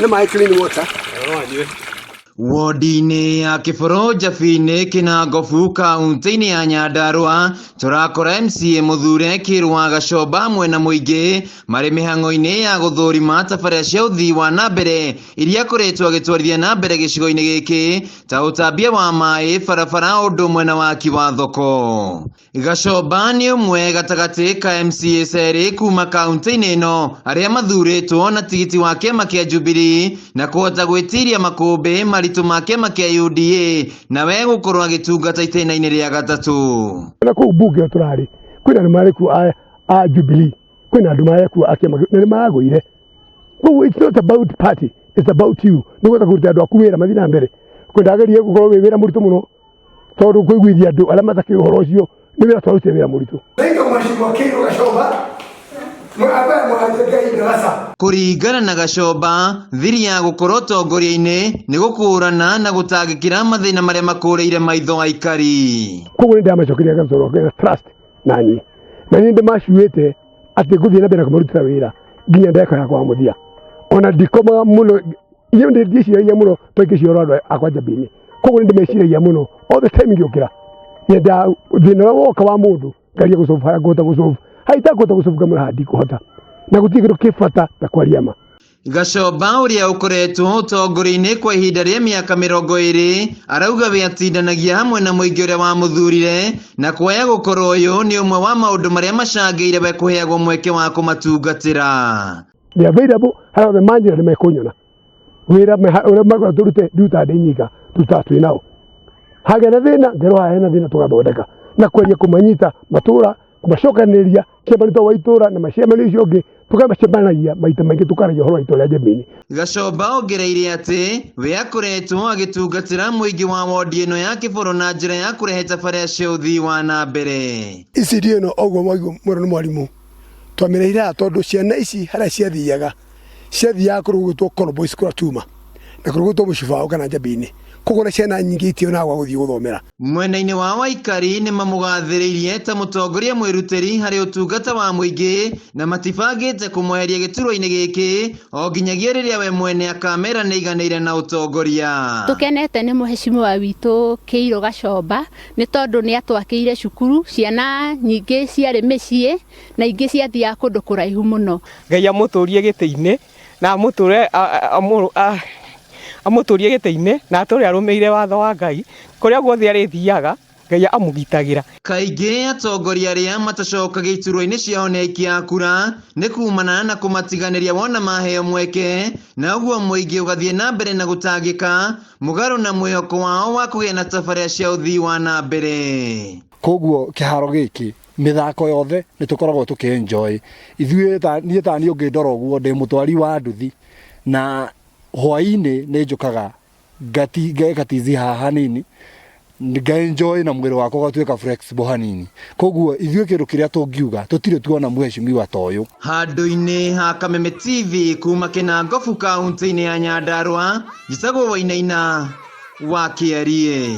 clean water. Wodi-inĩ ya Kĩboro Njabi-inĩ Kĩnangobu kaunti-inĩ ya Nyandarua turakora MCA Mũthure Kĩrwa Gacomba mwena mũingĩ marĩ mĩhang'o-inĩ ya gũthũrima tabarĩra cia ũthii wa nambere iria akoretwo agĩtwarithia na mbere gĩcigo-inĩ gĩkĩ ta ũtambia wa maĩ, barabara, ũndũ ũmwe na waki wa thoko. Gacomba nĩ ũmwe gatagatĩ ka MCAs erĩ kuma kaunti-inĩ ĩno arĩa mathurĩtwo na tigiti wa kĩama kĩa Jubilee na kũhota gwĩtiria makũmbĩ maritũ ma kĩama kĩa UDA na we gũkorwo agĩtungata itĩna-inĩ rĩa gatatũ. Na kũu mbunge tũrarĩ kwĩna andũ marĩ kuo a Jubilee, kwĩna andũ marĩ kuo a kĩama na nĩ maragũire. Kũu it's not about party, it's about you. Nĩ gwetha kũruta andũ aku wĩra mathiĩ na mbere. Kwendageria gũkorwo wĩ wĩra mũritũ mũno tondũ kũiguithia andũ arĩa matakĩ ũhoro ũcio nĩ wĩra twarutire wĩra mũritũ. Kũringana na Gacomba, thiri ya gũkorwo ũtongoria-inĩ nĩ gũkũrana na gũtangĩkĩra mathĩna marĩa makũrĩire maitho aikari. Koguo nĩ ndamacokeria Gacomba kwĩna trust nani na nĩ ndĩmacuĩte atĩ ngũthiĩ na mbere kũmarutĩra wĩra nginya ndeka yakwa mũthia. Ona ndikomaga mũno iyo ndĩciragia mũno twaingĩcioro andũ akwa Njabi-inĩ. Koguo nĩ ndĩmeciragia mũno all the time ngĩũkĩra nyenda thĩna woka wa mũndũ ngaria gũcoba harĩa ngũhota gũcoba haita ngũhota gũcoba ngamũra handi kũhota na gũtirĩ kĩndũ kĩbata ta kwaria ma. Gacomba ũrĩa ũkoretwo ũtongoria-inĩ kwa ihinda rĩa mĩaka 20 arauga we atindanagia hamwe na mũingĩ ũrĩa wamũthurire na kuoya gũkorwo ũyũ nĩ ũmwe wa maũndũ marĩa macangĩire we kũheagwo mweke wa kũmatungatĩra. Nĩ available harĩa othe manjĩra nĩ mekũnyona wĩra ũrĩa magũra tũrute ndiruta ndĩ nyika tũruta twĩ nao. Hagĩa na thĩna ngerwo haha hena thĩna tũgathondeka na kweria kũmanyita matũra kũmacokanĩrĩria kĩambanĩto wa itũra na maciamanio icio ũngĩ tũkamacemanagia maita maingĩ tũkaragia ũhoro wa itũra rĩa Njabi-inĩ. Gacomba ongereire atĩ we akoretwo agĩtungatĩra mũingĩ wa wodi ĩno ya Kĩboro na njĩra ya kũrehe tabarĩra cia ũthii wa na mbere. Ici ndio ĩno ũguo mwĩrwo nĩ mwarimũ twamĩrĩire tondũ ciana ici harĩa ciathiaga kũrugũtwo Coloboys kũrĩa Tuma na kũrugũtwo Mũcibao kana Njabi-inĩ. Koguo na ciana nyingĩ itionaga gwa gũthiĩ gũthomera. Mwena-inĩ wa Waikari nĩ mamũgathĩrĩirie ta mũtongoria mwĩrutĩri harĩ ũtungata wa mũingĩ na matibangĩte kũmweheria gĩturwa-inĩ gĩkĩ o nginyagia rĩrĩa we mwene akamera nĩ aiganĩire na ũtongoria. Tũkenete nĩ mũhecimiwa witũ Kĩirũ Gacomba nĩ tondũ nĩ atwakĩire cukuru, ciana nyingĩ ciarĩ mĩciĩ na ingĩ ciathiaga kũndũ kũraihu mũno. Ngai amũtũrie gĩtĩ-inĩ na amũtũrie gĩtĩ-inĩ na atũre arũmĩire watho wa Ngai kũrĩa guothe arĩthiaga Ngai amũgitagĩra. Kaingĩ atongoria arĩa matacokagia iturwa-inĩ ciao nĩ aikia a kura nĩ kumana na kũmatiganĩria wona maheo mweke na ũguo mũingĩ ũgathiĩ na mbere na gũtangĩka mũgarũ na mwĩhoko wao wa kũgĩa na tabarĩra cia ũthii wa na mbere. Koguo kĩharo gĩkĩ mĩthako yothe nĩ tũkoragwo tũkĩenjoy. Ithuĩ niĩ ta niĩ ũngĩndora ũguo ndĩ mũtwari wa nduthi na hwaĩ-inĩ nĩ njũkaga ngatizi haha hanini ngaenjoy na mwĩrĩ wakwa ũgatuĩka flexible hanini. Koguo ithuĩ kĩndũ kĩrĩa tũngiuga tũtirĩ tuona mũhecimiwa ta ũyũ. Handũ-inĩ ha Kameme TV kuma Kĩnangobu kaunti-inĩ ya Nyandarua, njĩtagwo Wainaina wa Kĩarie.